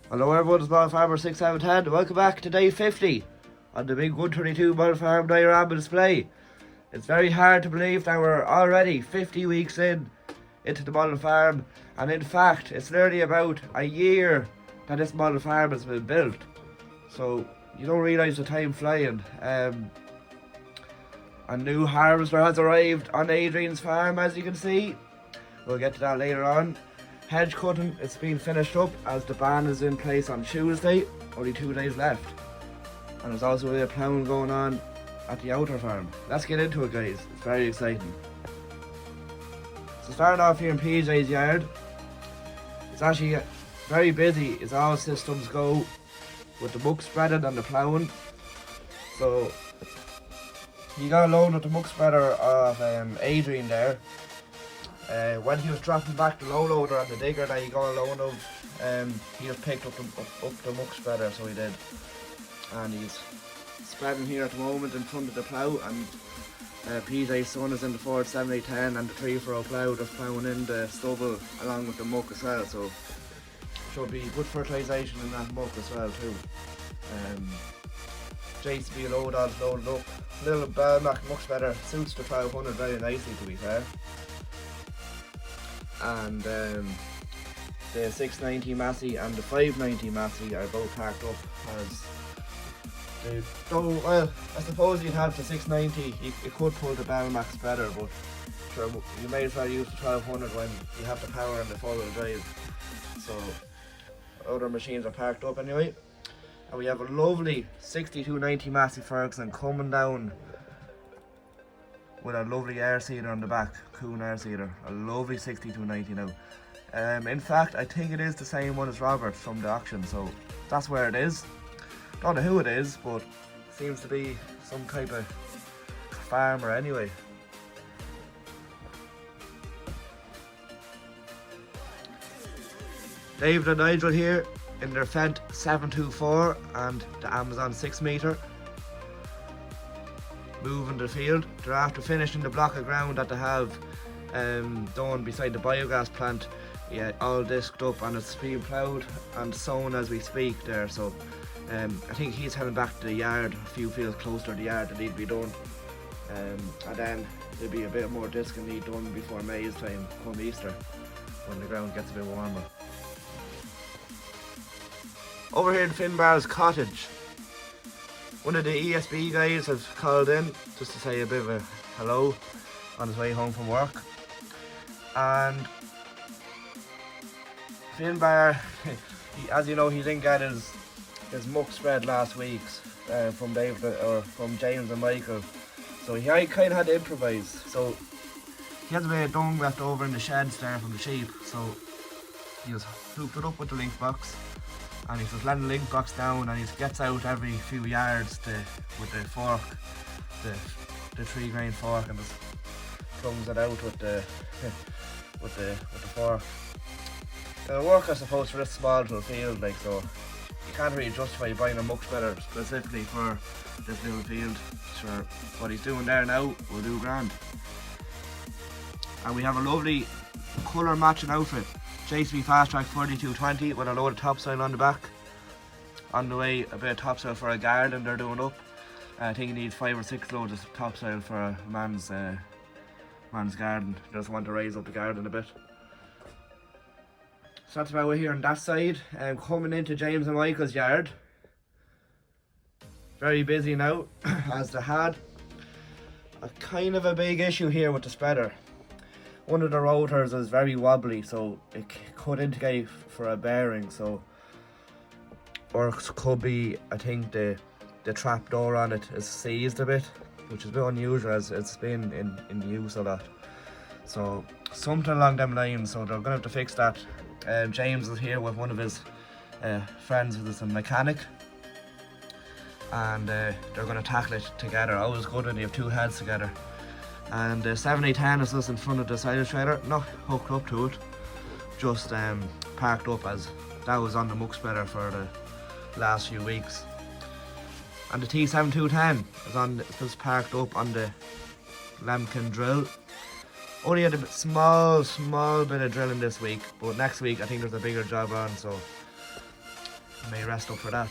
Hello everyone, it's Model Farmer 6710. Welcome back to day 50 on the big 122 Model Farm Diorama display. It's very hard to believe that we're already 50 weeks into the Model Farm, and in fact it's nearly about a year that this Model Farm has been built. So you don't realise the time flying. A new harvester has arrived on Adrian's farm, as you can see. We'll get to that later on. Hedge cutting, it's been finished up as the ban is in place on Tuesday, only 2 days left. And there's also a bit of ploughing going on at the outer farm. Let's get into it, guys, it's very exciting. So starting off here in PJ's yard, it's actually very busy, it's all systems go with the muck spreading and the ploughing. So you got a load of the muck spreader of Adrian there. When he was dropping back the low loader and the digger that he got a load of, he just picked up the muck spreader, so he did. And he's spreading here at the moment in front of the plough, and PJ's son is in the Ford 7810 and the 3-4 plough just ploughing in the stubble along with the muck as well, so should be good fertilisation in that muck as well too. JCB loaded up. Little Belmac muck spreader suits the 1200 very nicely, to be fair. And the 690 Massey and the 590 Massey are both parked up as they don't. Well, I suppose you'd have the 690, you could pull the Belmax better, but sure, you may as well use the 1200 when you have the power and the four-wheel drive. So other machines are parked up anyway. And we have a lovely 6290 Massey Ferguson coming down with a lovely air seeder on the back, Coon air seeder, a lovely 6290 now. In fact, I think it is the same one as Robert from the auction, so that's where it is. Don't know who it is, but seems to be some type of farmer anyway. David and Nigel here in their Fendt 724 and the Amazon 6 metre. Moving the field. They're after finishing the block of ground that they have done beside the biogas plant. Yeah, all disked up and it's being ploughed and sown as we speak there. So I think he's heading back to the yard, a few fields closer to the yard that need to be done. And then there'll be a bit more disking need done before May's time, come Easter, when the ground gets a bit warmer. Over here in Finbar's cottage, one of the ESB guys has called in just to say a bit of a hello on his way home from work. And Finbar, as you know, he didn't get his muck spread last week from David or from James and Michael, so he kind of had to improvise. So he has a bit of dung left over in the sheds there from the sheep, so he just hooked it up with the link box. And he's just letting the link box down, and he gets out every few yards with the fork, the 3-grain fork, and just plungs it out with the fork. It'll work, I suppose, for this small little field, like, so you can't really justify buying a muck spreader specifically for this little field. Sure, what he's doing there now will do grand. And we have a lovely colour matching outfit. JCB Fast Track 4220 with a load of topsoil on the back. On the way, a bit of topsoil for a garden they're doing up. I think he needs 5 or 6 loads of topsoil for a man's garden. Just want to raise up the garden a bit. So that's about it here on that side. Coming into James and Michael's yard. Very busy now, as they had a kind of a big issue here with the spreader. One of the rotors is very wobbly, so it could indicate for a bearing, so, or it could be, I think the trap door on it is seized a bit, which is a bit unusual as it's been in use a lot. So something along them lines, so they're gonna have to fix that. James is here with one of his friends who's a mechanic, and they're gonna tackle it together. Always good when you have two heads together. And the 7810 is just in front of the silage trailer, not hooked up to it, just parked up, as that was on the muck spreader for the last few weeks. And the T7210 is just parked up on the lambkin drill. Only had a small bit of drilling this week, but next week I think there's a bigger job on, so may rest up for that.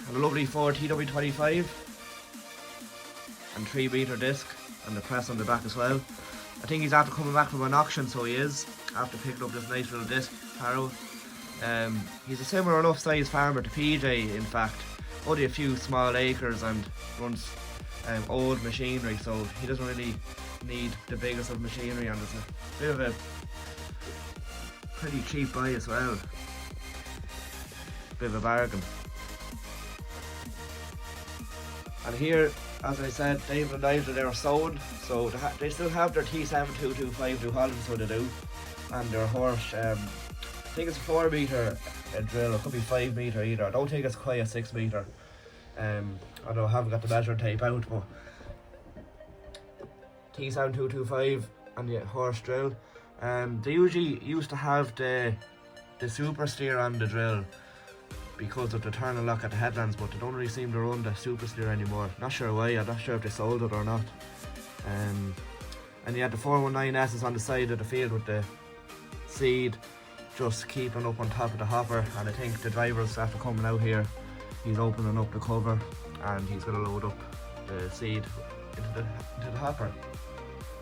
And a lovely Ford TW25 and 3-metre disc and the press on the back as well. I think he's after coming back from an auction, so he is, after picking up this nice little disc harrow. He's a similar enough size farmer to PJ, in fact, only a few small acres and runs old machinery, so he doesn't really need the biggest of machinery, and it's a bit of a pretty cheap buy as well. Bit of a bargain. And here, as I said, David and Nigel, they were sold, so they still have their T7225 New Holland, so they do, and their horse. I think it's a 4-metre drill, it could be 5-metre either. I don't think it's quite a 6-metre. Although I haven't got the measuring tape out, but T7225 and the horse drill. They usually used to have the super steer on the drill because of the turn and lock at the headlands, but they don't really seem to run the super steer anymore. Not sure why, I'm not sure if they sold it or not. And you had the 419S's on the side of the field with the seed just keeping up on top of the hopper, and I think the driver's after coming out here, he's opening up the cover and he's going to load up the seed into the hopper.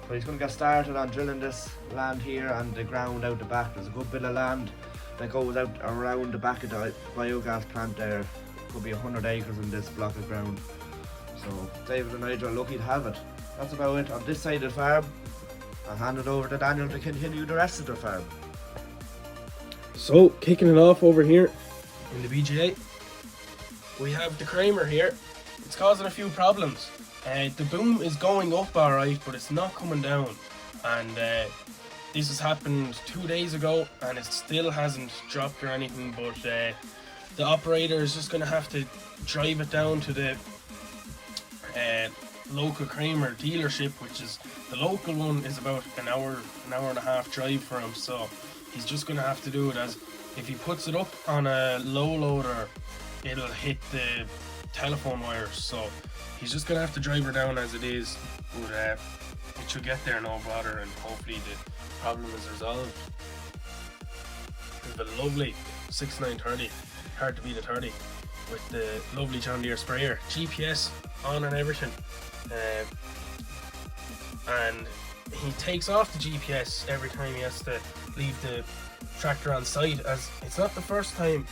So he's going to get started on drilling this land here and the ground out the back. There's a good bit of land that goes out around the back of the biogas plant there. Could be 100 acres in this block of ground. So David and Nigel are lucky to have it. That's about it on this side of the farm. I'll hand it over to Daniel to continue the rest of the farm. So, kicking it off over here in the BGA, we have the Kramer here. It's causing a few problems. The boom is going up alright, but it's not coming down. And this has happened 2 days ago, and it still hasn't dropped or anything, but the operator is just going to have to drive it down to the local Kramer dealership, which is, the local one is about an hour and a half drive for him, so he's just going to have to do it. As if he puts it up on a low loader, it'll hit the telephone wires, so he's just going to have to drive her down as it is, but it should get there no bother, and hopefully the problem is resolved. We've a lovely 6930, hard to beat a 30, with the lovely John Deere sprayer, GPS on and everything, and he takes off the GPS every time he has to leave the tractor on site, as it's not the first time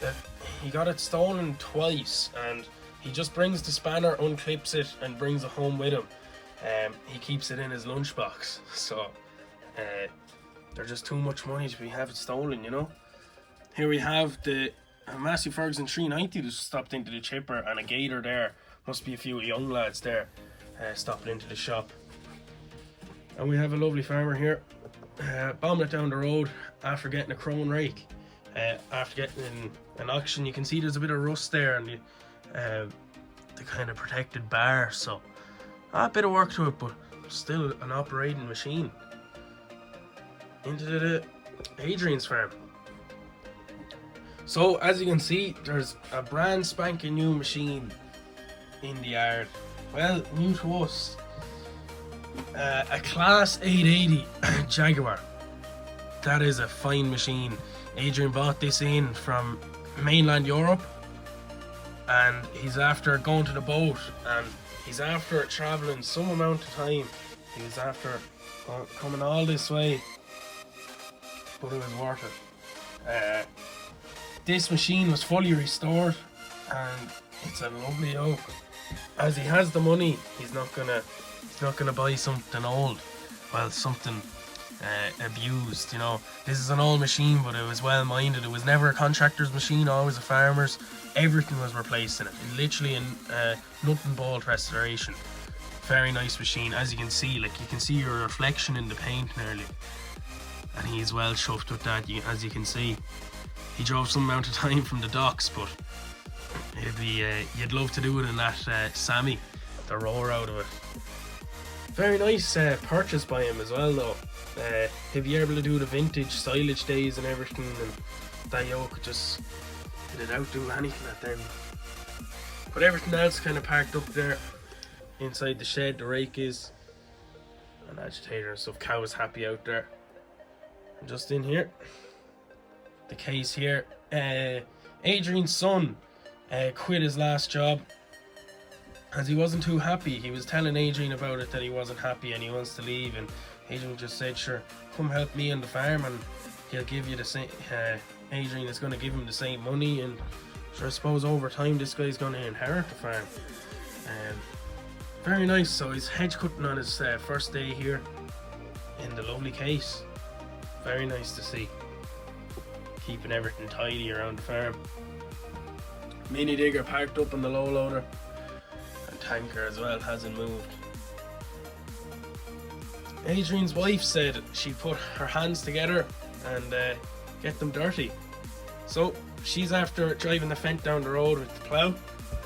that he got it stolen twice, and he just brings the spanner, unclips it and brings it home with him. He keeps it in his lunchbox, so they're just too much money to have it stolen, you know. Here we have the Massey Ferguson 390 just stopped into the chipper, and a gator there. Must be a few young lads there stopping into the shop. And we have a lovely farmer here, bombing it down the road after getting a crone rake. After getting an auction, you can see there's a bit of rust there, and the kind of protected bar, so a bit of work to it, but still an operating machine. Into the Adrian's farm. So as you can see, there's a brand spanking new machine in the yard. Well, new to us. A Claas 880 Jaguar. That is a fine machine. Adrian bought this in from mainland Europe, and he's after going to the boat, and he's after travelling some amount of time. He was after coming all this way, but it was worth it. This machine was fully restored, and it's a lovely yoke. As he has the money, he's not gonna buy something old, well, something abused, you know. This is an old machine, but it was well minded. It was never a contractor's machine, always a farmer's. Everything was replaced in it, literally in nut and bolt restoration. Very nice machine. As you can see, like, you can see your reflection in the paint nearly, and he's well chuffed with that. As you can see, he drove some amount of time from the docks, but it'd be you'd love to do it in that Sammy, the roar out of it. Very nice purchase by him as well, though. He'll be able to do the vintage silage days and everything, and that yoke just did outdo anything at them. But everything else kind of parked up there inside the shed. The rake is an agitator and stuff. Cow is happy out there. And just in here, the case here. Adrian's son quit his last job as he wasn't too happy. He was telling Adrian about it, that he wasn't happy and he wants to leave, and Adrian just said, sure, come help me on the farm and he'll give you the same. Adrian is going to give him the same money, and sure, I suppose over time this guy's going to inherit the farm. Very nice. So he's hedge cutting on his first day here in the lovely case. Very nice to see. Keeping everything tidy around the farm. Mini digger parked up on the low loader, and tanker as well hasn't moved. Adrian's wife said she put her hands together and get them dirty. So she's after driving the Fendt down the road with the plough.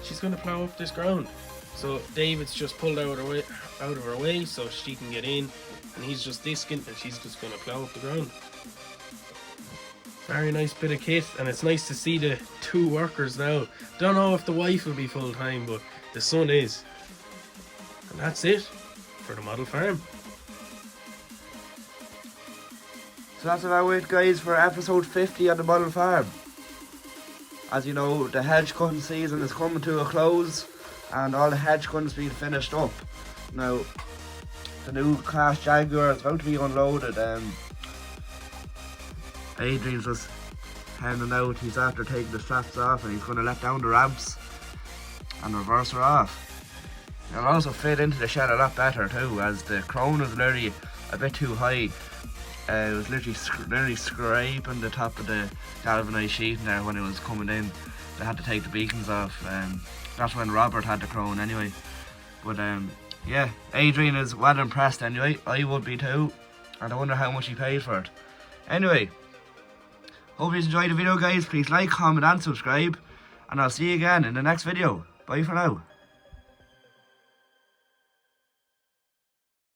She's going to plough up this ground. So David's just pulled out of her way so she can get in, and he's just disking and she's just going to plough up the ground. Very nice bit of kit, and it's nice to see the two workers now. Don't know if the wife will be full time, but the son is. And that's it for the model farm. So that's about it, guys, for episode 50 on the model farm. As you know, the hedge cutting season is coming to a close, and all the hedge cutting's been finished up. Now, the new Claas Jaguar is about to be unloaded. Adrian's just handing out. He's after taking the straps off, and he's going to let down the ramps and reverse her off. It'll also fit into the shed a lot better too, as the crown is literally a bit too high. It was literally scraping the top of the galvanised sheet there when it was coming in. They had to take the beacons off. That's when Robert had the crown anyway. But yeah, Adrian is well impressed anyway. I would be too. And I wonder how much he paid for it. Anyway, hope you enjoyed the video, guys. Please like, comment and subscribe. And I'll see you again in the next video. Bye for now.